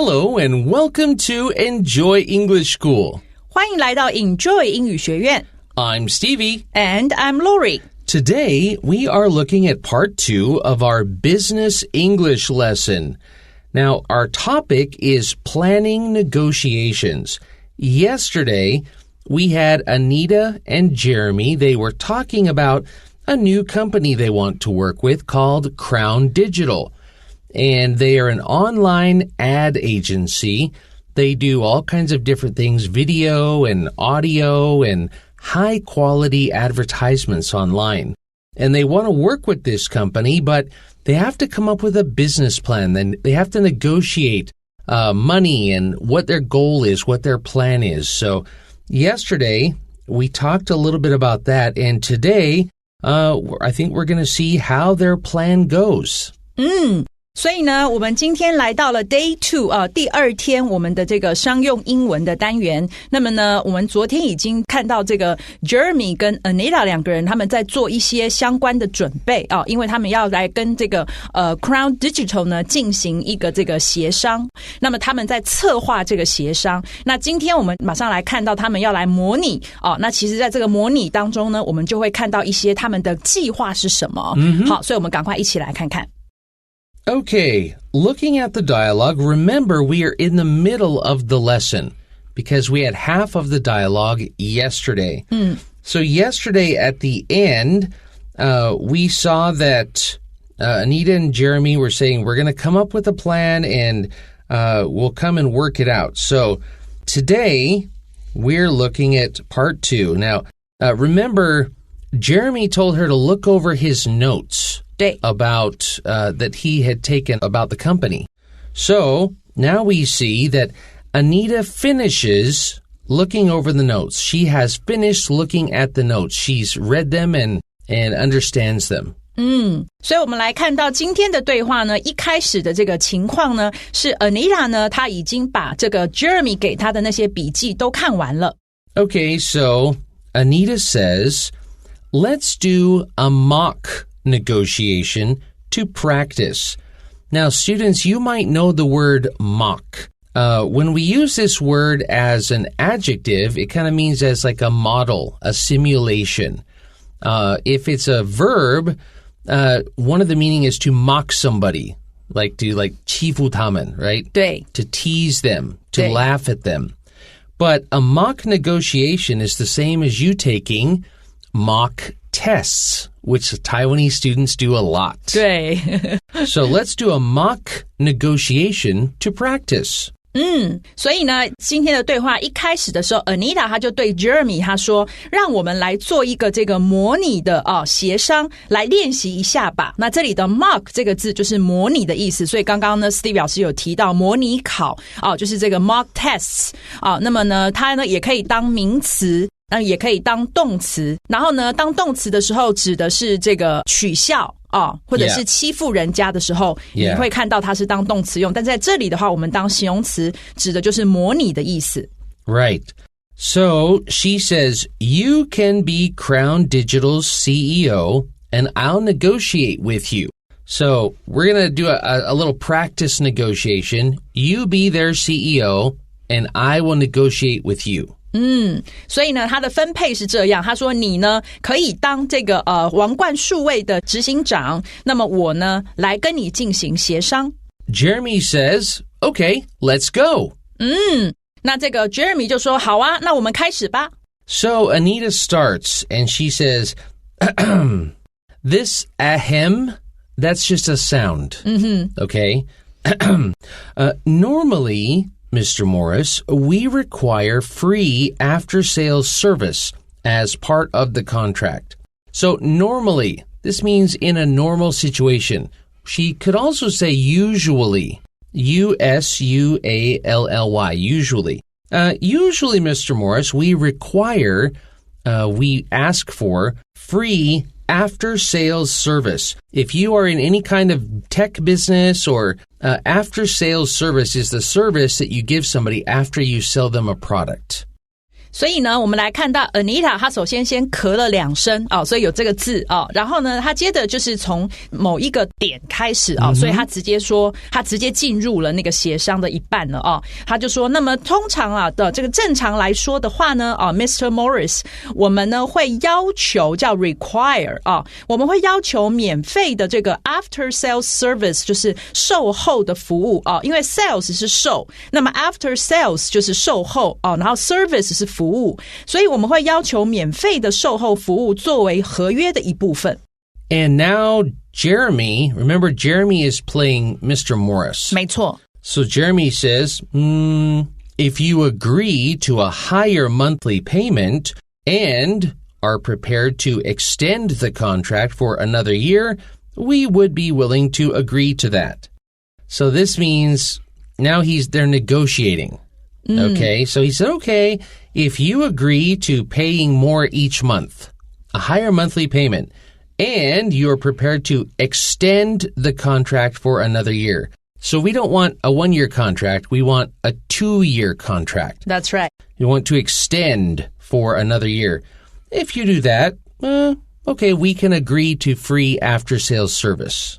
Hello and welcome to Enjoy English School. 欢迎来到 Enjoy 英语学院。I'm Stevie. And I'm Laurie. Today, we are looking at part 2 of our business English lesson. Now, our topic is planning negotiations. Yesterday, we had Anita and Jeremy. They were talking about a new company they want to work with called Crown Digital.And they are an online ad agency. They do all kinds of different things, video and audio and high-quality advertisements online. And they want to work with this company, but they have to come up with a business plan. Then they have to negotiate money and what their goal is, what their plan is. So yesterday, we talked a little bit about that. And today, I think we're going to see how their plan goes. 所以呢，我们今天来到了 Day 2第二天我们的这个商用英文的单元。那么呢，我们昨天已经看到这个 Jeremy 跟 Anita 两个人他们在做一些相关的准备因为他们要来跟这个Crown Digital 呢进行一个这个协商。那么他们在策划这个协商。那今天我们马上来看到他们要来模拟那其实在这个模拟当中呢，我们就会看到一些他们的计划是什么。好，所以我们赶快一起来看看。Okay, looking at the dialogue, remember we are in the middle of the lesson because we had half of the dialogue yesterday. So yesterday at the end, we saw that Anita and Jeremy were saying we're going to come up with a plan and we'll come and work it out. So today, we're looking at part 2. Now, remember, Jeremy told her to look over his notes.About that he had taken about the company. So now we see that Anita finishes looking over the notes. She has finished looking at the notes. She's read them and understands them. 所以我们来看到今天的对话呢，一开始的这个情况呢，是 Anita 呢，她已经把这个 Jeremy 给她的那些笔记都看完了。Okay, so Anita says, let's do a mock negotiation to practice. Now, students, you might know the word mock. When we use this word as an adjective, it kind of means as like a model, a simulation. If it's a verb, one of the meaning is to mock somebody, like to欺负他们, right? 对. To tease them, to laugh at them. But a mock negotiation is the same as you taking mock tests, which Taiwanese students do a lot. 对。So let's do a mock negotiation to practice. 所以呢，今天的对话一开始的时候 Anita 她就对 Jeremy 她说，让我们来做一个这个模拟的协商，来练习一下吧。那这里的 mock 这个字就是模拟的意思，所以刚刚呢 Steve 老师有提到模拟考就是这个 mock tests 那么呢，它呢也可以当名词。也可以当动词，然后呢，当动词的时候指的是这个取笑或者是欺负人家的时候，你会看到它是当动词用，但在这里的话，我们当形容词指的就是模拟的意思。Right. So she says, you can be Crown Digital's CEO and I'll negotiate with you. So we're going to do a little practice negotiation. You be their CEO and I will negotiate with you.所以呢，它的分配是这样。他说你呢可以当这个王冠数位的执行长，那么我呢来跟你进行协商。Jeremy says, "Okay, let's go." 那这个 Jeremy 就说好啊，那我们开始吧。So Anita starts and she says, "This ahem, that's just a sound." Okay. Normally,Mr. Morris, we require free after-sales service as part of the contract. So normally, this means in a normal situation. She could also say usually. U-S-U-A-L-L-Y, usually. Usually, Mr. Morris, we ask for free after-sales service. If you are in any kind of tech business or after-sales service is the service that you give somebody after you sell them a product. 所以呢，我们来看到 Anita 她首先咳了2声所以有这个字然后呢，她接着就是从某一个点开始所以她直接说，她直接进入了那个协商的一半了她就说，那么通常的这个正常来说的话呢Mr. Morris， 我们呢会要求叫 require 我们会要求免费的这个 after sales service， 就是售后的服务因为 sales 是售，那么 after sales 就是售后然后 service 是服务，所以我们会要求免费的售后服务作为合约的一部分。And now Jeremy, remember Jeremy is playing Mr. Morris. 没错。So Jeremy says, if you agree to a higher monthly payment and are prepared to extend the contract for another year, we would be willing to agree to that. So this means now they're negotiating. Okay, so he said, okay, if you agree to paying more each month, a higher monthly payment, and you're prepared to extend the contract for another year. So we don't want a 1-year contract, we want a 2-year contract. That's right. You want to extend for another year. If you do that, okay, we can agree to free after-sales service.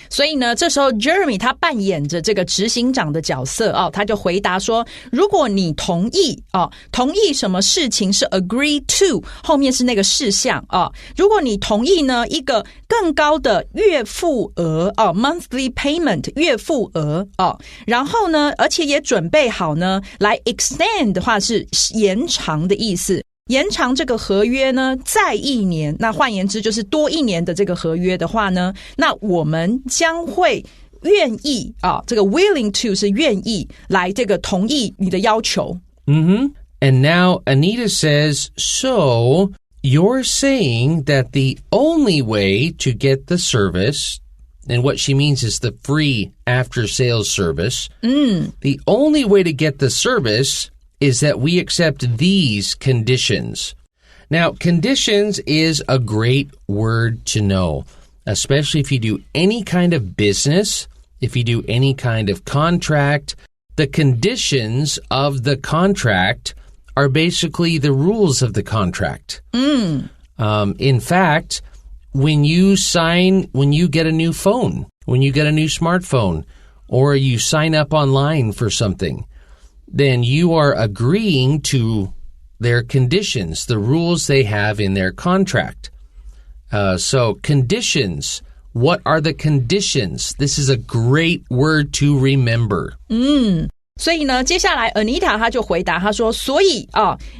所以呢，这时候 Jeremy 他扮演着这个执行长的角色他就回答说，如果你同意同意什么事情是 agree to， 后面是那个事项如果你同意呢一个更高的月付额monthly payment 月付额然后呢，而且也准备好呢来 extend 的话是延长的意思。延长这个合约呢再1年，那换言之就是多1年的这个合约的话呢，那我们将会愿意这个 willing to 是愿意来这个同意你的要求。And now Anita says, so you're saying that the only way to get the service, and what she means is the free after-sales service, the only way to get the service is that we accept these conditions. Now, conditions is a great word to know, especially if you do any kind of business, if you do any kind of contract. The conditions of the contract are basically the rules of the contract. In fact, when you get a new phone, when you get a new smartphone, or you sign up online for something, then you are agreeing to their conditions, the rules they have in their contract. So conditions, what are the conditions? This is a great word to remember. 所以呢，接下来 Anita 她就回答，她说，所以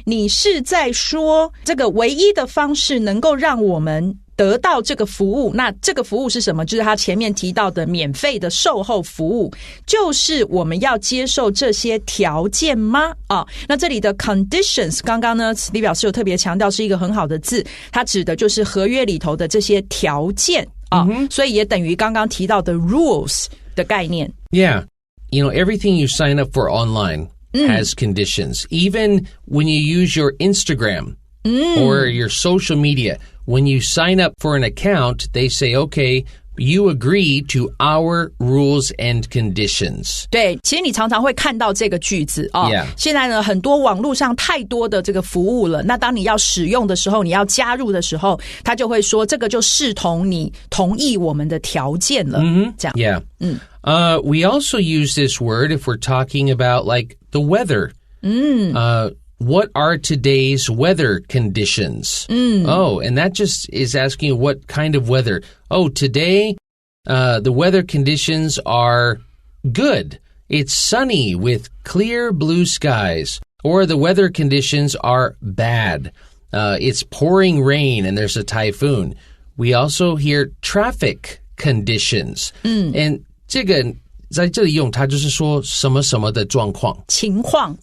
你是在说这个唯一的方式能够让我们得到这个服务，那这个服务是什么？就是他前面提到的免费的售后服务，就是我们要接受这些条件吗？那这里的 conditions 刚刚呢 Steve 老师有特别强调是一个很好的字，它指的就是合约里头的这些条件所以也等于刚刚提到的 rules 的概念。Yeah, you know, everything you sign up for online has conditions. Even when you use your Instagram or your social media,When you sign up for an account, they say, okay, you agree to our rules and conditions. 对，其实你常常会看到这个句子现在呢，很多网络上太多的这个服务了，那当你要使用的时候，你要加入的时候，他就会说这个就视同你同意我们的条件了。这样。Yeah. We also use this word if we're talking about like the weather. What are today's weather conditions? Oh, and that just is asking what kind of weather. Oh, today, the weather conditions are good. It's sunny with clear blue skies. Or the weather conditions are bad. It's pouring rain and there's a typhoon. We also hear traffic conditions. And 这个在这里用它就是说什么什么的状况。情况。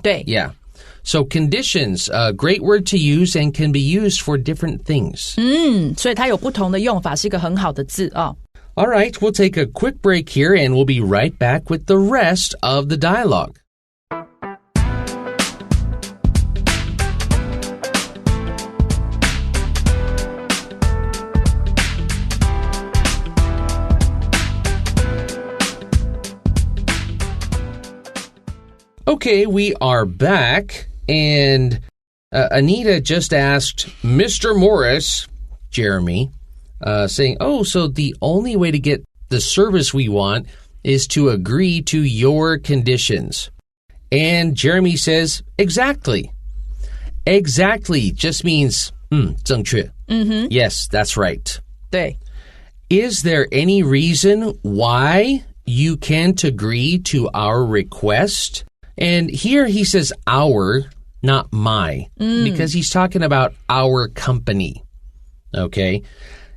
对。Yeah.So conditions, a great word to use and can be used for different things. 所以它有不同的用法，是一个很好的字All right, we'll take a quick break here and we'll be right back with the rest of the dialogue. Okay, we are back. And Anita just asked Mr. Morris, Jeremy, saying, oh, so the only way to get the service we want is to agree to your conditions. And Jeremy says, exactly. Exactly just means 正确. Yes, that's right. 对. Is there any reason why you can't agree to our request? And here he says our, not my, because he's talking about our company. Okay.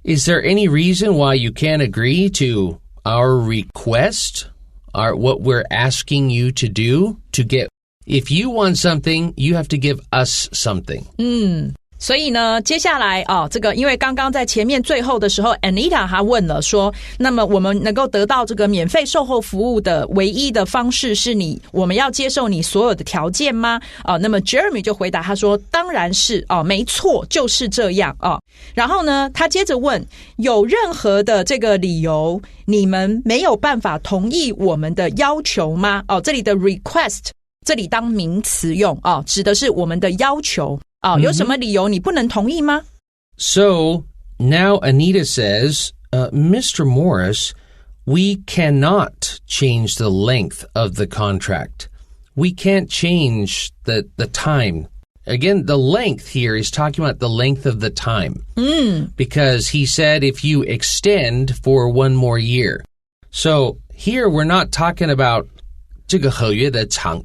Is there any reason why you can't agree to our request? What we're asking you to do to get, if you want something, you have to give us something. 所以呢，接下来这个因为刚刚在前面最后的时候 Anita 她问了说，那么我们能够得到这个免费售后服务的唯一的方式是我们要接受你所有的条件吗？那么 Jeremy 就回答他说，当然是没错，就是这样然后呢，他接着问，有任何的这个理由你们没有办法同意我们的要求吗？这里的 request 这里当名词用指的是我们的要求。有什么理由你不能同意吗？ So now Anita says, Mr. Morris, we cannot change the length of the contract. We can't change the time. Again, the length here is talking about the length of the time. Because he said if you extend for one more year. So here we're not talking about 这个合约的长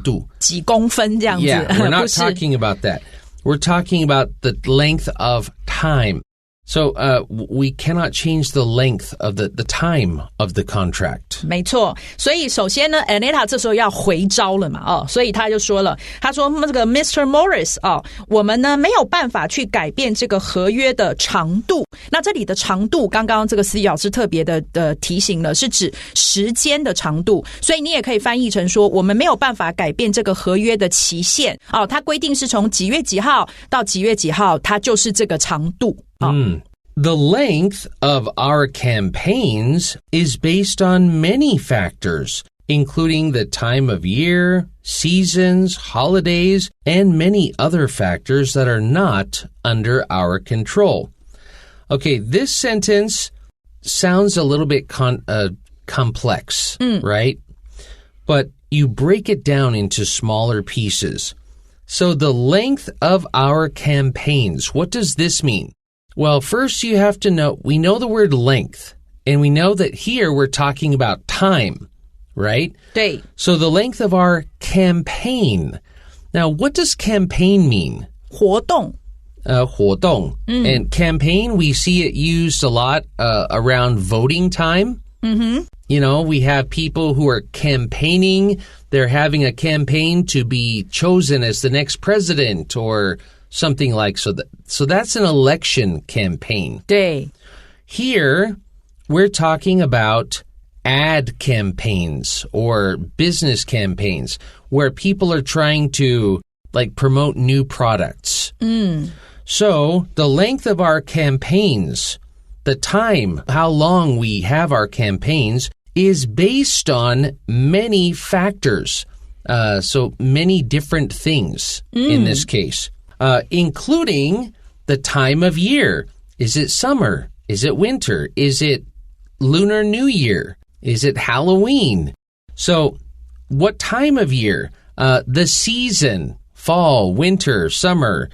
度几公分这样子 Yeah, we're not talking about that. We're talking about the length of time. So we cannot change the length of the time of the contract. 没错，所以首先呢 Anita 这时候要回招了嘛所以他就说了，他说这个 Mr. Morris 我们呢没有办法去改变这个合约的长度。那这里的长度刚刚这个Stevie老师特别的提醒了，是指时间的长度，所以你也可以翻译成说我们没有办法改变这个合约的期限它规定是从几月几号到几月几号，它就是这个长度The length of our campaigns is based on many factors, including the time of year, seasons, holidays, and many other factors that are not under our control. Okay, this sentence sounds a little bit complex, right? But you break it down into smaller pieces. So the length of our campaigns, what does this mean? Well, first you have to know, we know the word length, and we know that here we're talking about time, right? 对. So the length of our campaign. Now, what does campaign mean? 活动. 活动. And campaign, we see it used a lot around voting time. You know, we have people who are campaigning. They're having a campaign to be chosen as the next president or something like so that's an election campaign. 对. Here, we're talking about ad campaigns or business campaigns where people are trying to promote new products. So the length of our campaigns, the time, how long we have our campaigns is based on many factors. So many different things in this case. Including the time of year. Is it summer? Is it winter? Is it Lunar New Year? Is it Halloween? So, what time of year? The season, fall, winter, summer,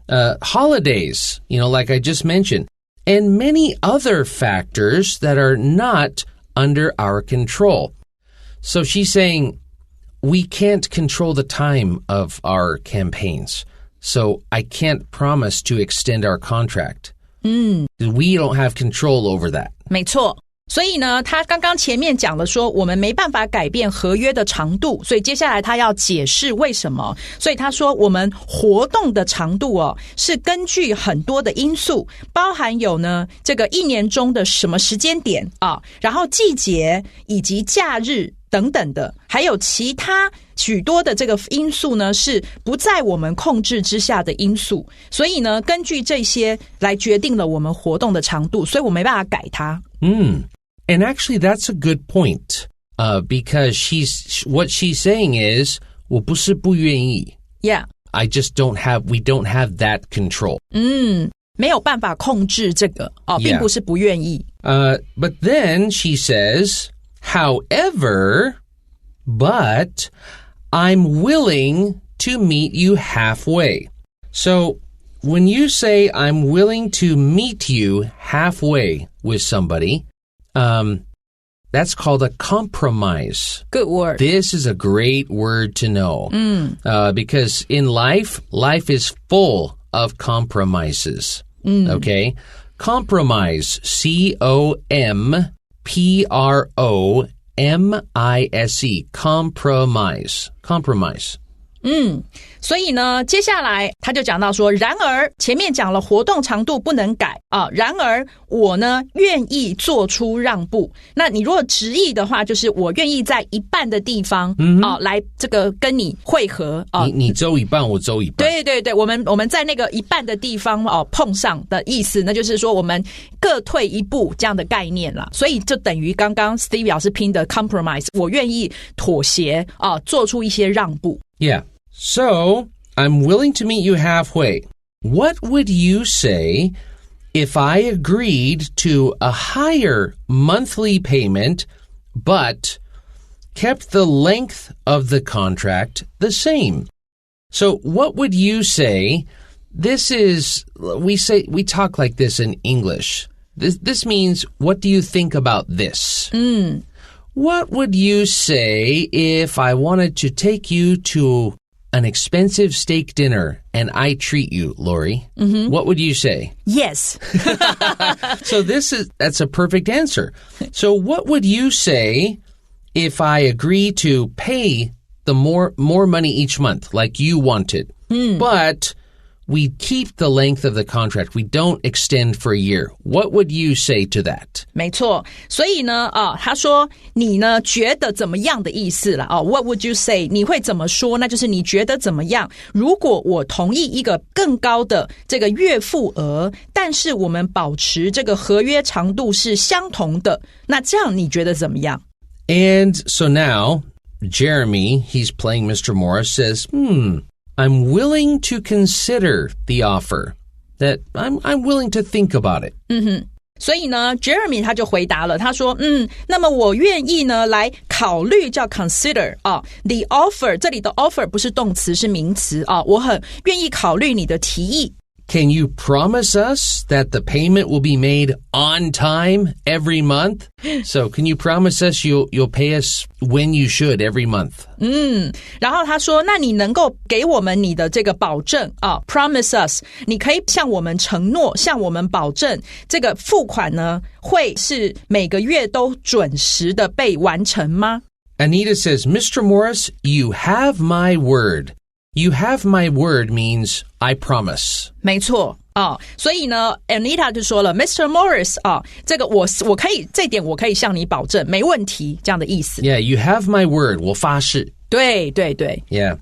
holidays, like I just mentioned, and many other factors that are not under our control. So she's saying, we can't control the time of our campaigns.So I can't promise to extend our contract. We don't have control over that. 没错。所以呢，他刚刚前面讲了说我们没办法改变合约的长度，所以接下来他要解释为什么。所以他说我们活动的长度是根据很多的因素，包含有呢这个一年中的什么时间点然后季节以及假日等等的，还有其他许多的这个因素呢是不在我们控制之下的因素，所以呢根据这些来决定了我们活动的长度，所以我没办法改它。And actually that's a good point. Because what she's saying is 我不是不愿意 Yeah. We don't have that control. 没有办法控制这个并不是不愿意。But then she says, however, but I'm willing to meet you halfway. So when you say I'm willing to meet you halfway with somebody, that's called a compromise. Good word. This is a great word to know. Because in life is full of compromises. Okay? Compromise. C-O-M-P-R-O-M-I-S-E. Compromise. 所以呢，接下来他就讲到说，然而前面讲了活动长度不能改然而我呢愿意做出让步。那你如果直译的话，就是我愿意在一半的地方来这个跟你会合你走一半，我走一半。对对对，我们在那个一半的地方碰上的意思，那就是说我们各退一步这样的概念啦。所以就等于刚刚 Stevie 老师拼的 compromise， 我愿意妥协做出一些让步。Yeah.So, I'm willing to meet you halfway. What would you say if I agreed to a higher monthly payment, but kept the length of the contract the same? So, what would you say? We talk like this in English. This means, what do you think about this? What would you say if I wanted to take you to an expensive steak dinner and I treat you, Laurie? What would you say? Yes. So that's a perfect answer. So what would you say if I agree to pay the more money each month like you wanted, but we keep the length of the contract. We don't extend for a year. What would you say to that? 没错，所以呢，他说你呢觉得怎么样的意思了？What would you say？ 你会怎么说？那就是你觉得怎么样？如果我同意一个更高的这个月付额，但是我们保持这个合约长度是相同的，那这样你觉得怎么样？ And so now, Jeremy, he's playing Mr. Morris, says, I'm willing to consider the offer. That I'm willing to think about it. 所以呢 Jeremy 他就回答了，他说那么我愿意呢来考虑，叫 consider the offer， 这里的 offer 不是动词是名词我很愿意考虑你的提议。Can you promise us that the payment will be made on time every month? So can you promise us you'll pay us when you should every month? 然后他说，那你能够给我们你的这个保证promise us， 你可以向我们承诺，向我们保证这个付款呢会是每个月都准时的被完成吗？ Anita says, Mr. Morris, you have my word.You have my word means I promise. 没错所以呢 Anita 就说了 Mr. Morris 这个我可以这点我可以向你保证没问题这样的意思。 Yeah, you have my word. 我发誓。对对对 Yeah.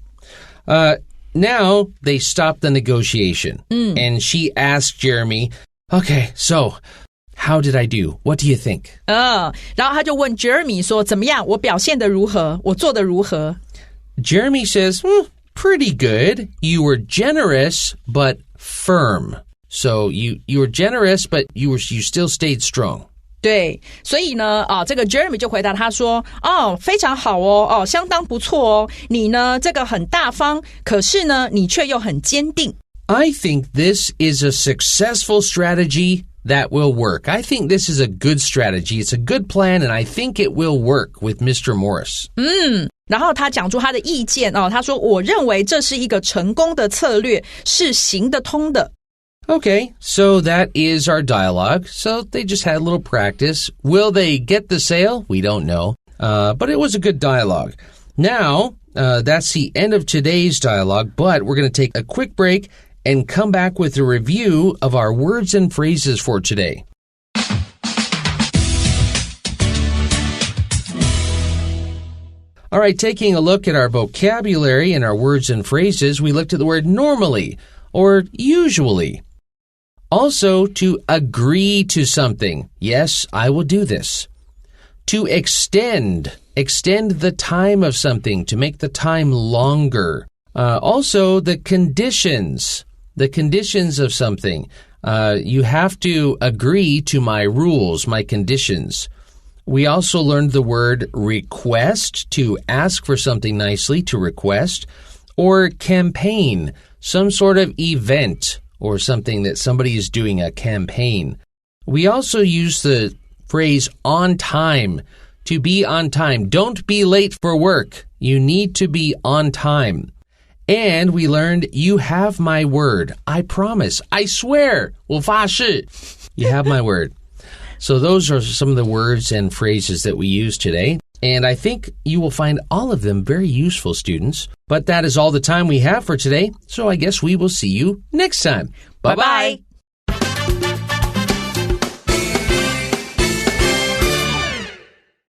Now they stopped the negotiation and she asked Jeremy, okay, so how did I do? What do you think? 然后他就问 Jeremy 说怎么样？我表现得如何？我做得如何？ Jeremy says,Pretty good. You were generous, but firm. So you were generous, but you still stayed strong. 对，所以呢这个 Jeremy 就回答他说非常好相当不错你呢这个很大方，可是呢你却又很坚定。I think this is a successful strategy that will work. I think this is a good strategy. It's a good plan, and I think it will work with Mr. Morris. 然后他讲出他的意见他说我认为这是一个成功的策略，是行得通的。Okay, so that is our dialogue. So they just had a little practice. Will they get the sale? We don't know. But it was a good dialogue. Now, that's the end of today's dialogue, but we're going to take a quick break and come back with a review of our words and phrases for today. All right, taking a look at our vocabulary and our words and phrases, we looked at the word normally or usually. Also, to agree to something. Yes, I will do this. To extend the time of something, to make the time longer. Also, the conditions of something. You have to agree to my rules, my conditions. We also learned the word request, to ask for something nicely, to request, or campaign, some sort of event or something that somebody is doing, a campaign. We also use the phrase on time, to be on time. Don't be late for work. You need to be on time. And we learned, you have my word. I promise. I swear. 我发誓. You have my word. So those are some of the words and phrases that we use today. And I think you will find all of them very useful, students. But that is all the time we have for today. So I guess we will see you next time. Bye-bye.